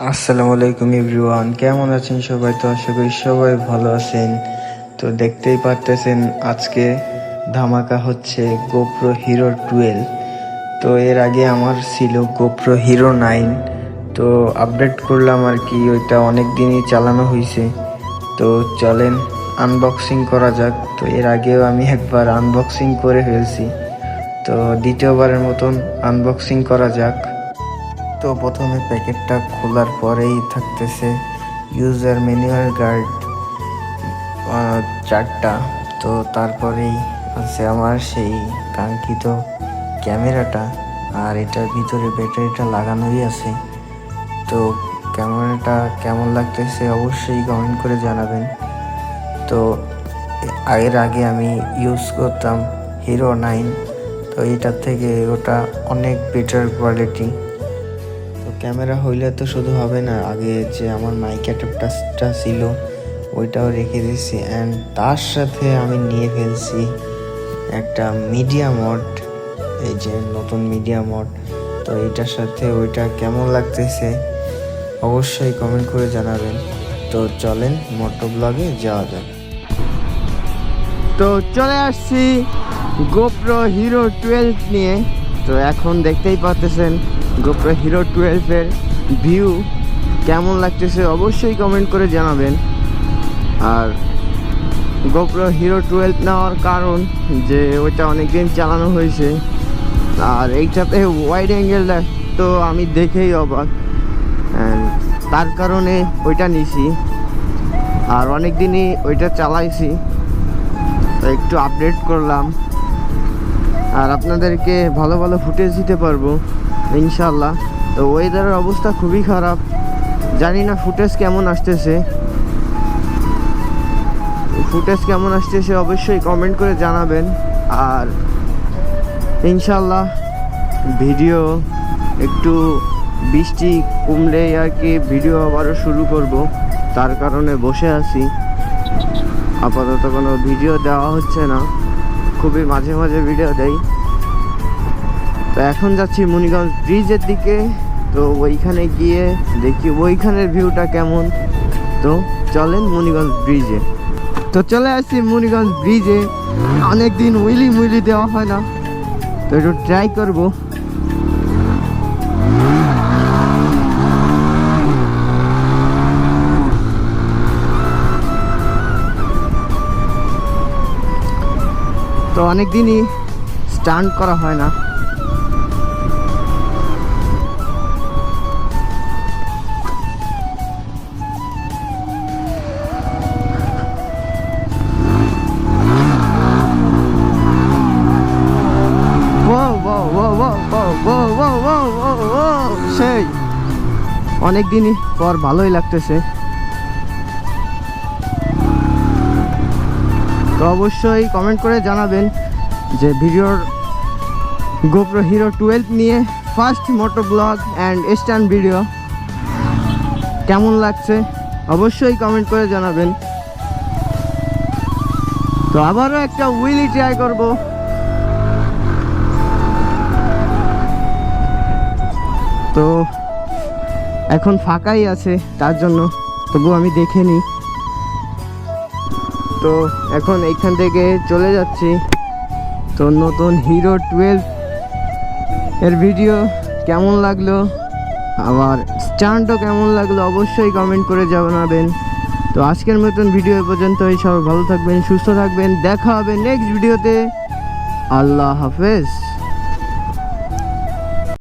আসসালামু আলাইকুম এভরিওয়ান, কেমন আছেন সবাই? তো আশা করি সবাই ভালো আছেন। তো দেখতেই পারতেছেন আজকে ধামাকা হচ্ছে গোপ্রো হিরো 12। তো এর আগে আমার ছিল গোপ্রো হিরো 9। তো আপডেট করলাম আর কি, ওইটা অনেক দিনই চালানো হয়েছে। তো চলেন আনবক্সিং করা যাক। তো এর আগেও আমি একবার আনবক্সিং করে ফেলছি, তো দ্বিতীয়বারের মতন আনবক্সিং করা যাক। তো প্রথমে প্যাকেটটা খোলার পরেই থাকতেছে ইউজার ম্যানুয়াল গাইড 4টা। তো তারপরেই আছে আমার সেই কাঙ্ক্ষিত ক্যামেরাটা, আর এটার ভিতরে ব্যাটারিটা লাগানোই আছে। তো ক্যামেরাটা কেমন লাগতেছে অবশ্যই কমেন্ট করে জানাবেন। তো এর আগে আমি ইউজ করতাম হিরো 9, তো এটার থেকে ওটা অনেক বেটার কোয়ালিটি। তো ক্যামেরা হইলে তো শুধু হবে না, আগে যে আমার নাইকা ট্যাবটা ছিল ওইটাও রেখে দিয়েছি, অ্যান্ড তার সাথে আমি নিয়ে ফেলছি একটা মিডিয়া মোড, এই যে নতুন মিডিয়া মোড। তো এইটার সাথে ওইটা কেমন লাগতেছে অবশ্যই কমেন্ট করে জানাবেন। তো চলেন মোটো ব্লগে যাওয়া যাক। তো চলে আসছি গোপ্রো হিরো 12 নিয়ে। তো এখন দেখতেই পাচ্ছেন গোপ্রো হিরো 12-এর ভিউ কেমন লাগতেছে অবশ্যই কমেন্ট করে জানাবেন। আর গোপ্রো হিরো 12 নেওয়ার কারণ যে ওইটা অনেকদিন চালানো হয়েছে, আর এইটাতে ওয়াইড অ্যাঙ্গেলটা তো আমি দেখেই অবাক, তার কারণে ওইটা নিছি। আর অনেক দিনই ওইটা চালাইছি, তো একটু আপডেট করলাম আর আপনাদেরকে ভালো ভালো ফুটেজ দিতে পারবো ইনশাল্লাহ। তো ওয়েদারের অবস্থা খুবই খারাপ, জানি না ফুটেজ কেমন আসতেছে অবশ্যই কমেন্ট করে জানাবেন। আর ইনশাল্লাহ ভিডিও একটু বৃষ্টি কমলে আর কি ভিডিও আবারও শুরু করব, তার কারণে বসে আছি। আপাতত কোনো ভিডিও দেওয়া হচ্ছে না, খুবই মাঝে মাঝে ভিডিও দেই। তো এখন যাচ্ছি মুনিগঞ্জ ব্রিজের দিকে। তো ওইখানে গিয়ে দেখি ওইখানের ভিউটা কেমন। তো চলেন মুনিগঞ্জ ব্রিজে। তো চলে আসছি মুনিগঞ্জ ব্রিজে, অনেকদিন উইলি দেওয়া হয় না, তো একটু ট্রাই করবো। তো অনেকদিনই স্টান্ট করা হয় না। সেই অনেকদিনই পর ভালোই লাগতেছে। তো অবশ্যই কমেন্ট করে জানাবেন যে ভিডিওর গোপ্রো হিরো 12 নিয়ে first moto vlog and stand video কেমন লাগছে অবশ্যই কমেন্ট করে জানাবেন। তো আবারও একটা উইলি ট্রাই করব। তো এখন ফাঁকাই আছে, তার জন্য তবু আমি দেখে নিই। তো এখন এইখান থেকে চলে যাচ্ছি। তো নতুন হিরো 12 এর ভিডিও কেমন লাগলো, আমার স্টান্টও কেমন লাগলো অবশ্যই কমেন্ট করে জানাবেন। তো আজকের মতন ভিডিও পর্যন্তই, সবাই ভালো থাকবেন, সুস্থ থাকবেন, দেখা হবে নেক্সট ভিডিওতে। আল্লাহ হাফেজ।